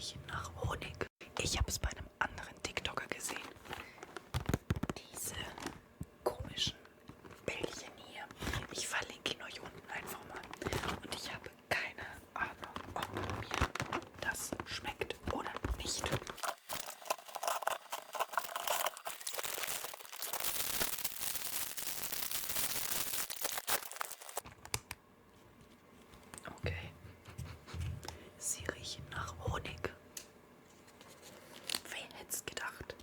riechen nach Honig. Ich habe es bei einem anderen TikToker gesehen. Diese komischen Bällchen hier. Ich verlinke ihn euch unten einfach mal. Und ich habe keine Ahnung, ob mir das schmeckt oder nicht. Okay. Sie riechen nach Honig. Wer hätte es gedacht?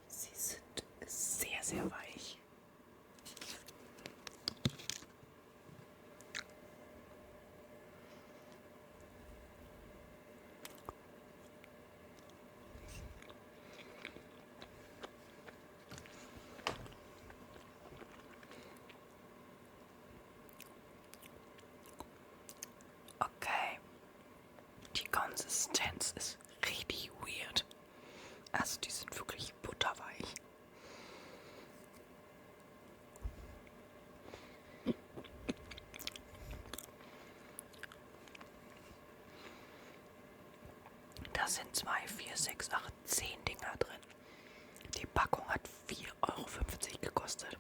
Sie sind sehr, sehr weich. Okay, die Konsistenz ist richtig weird. Also die sind wirklich butterweich. Da sind 2, 4, 6, 8, 10 Dinger drin. Die Packung hat 4,50 € gekostet.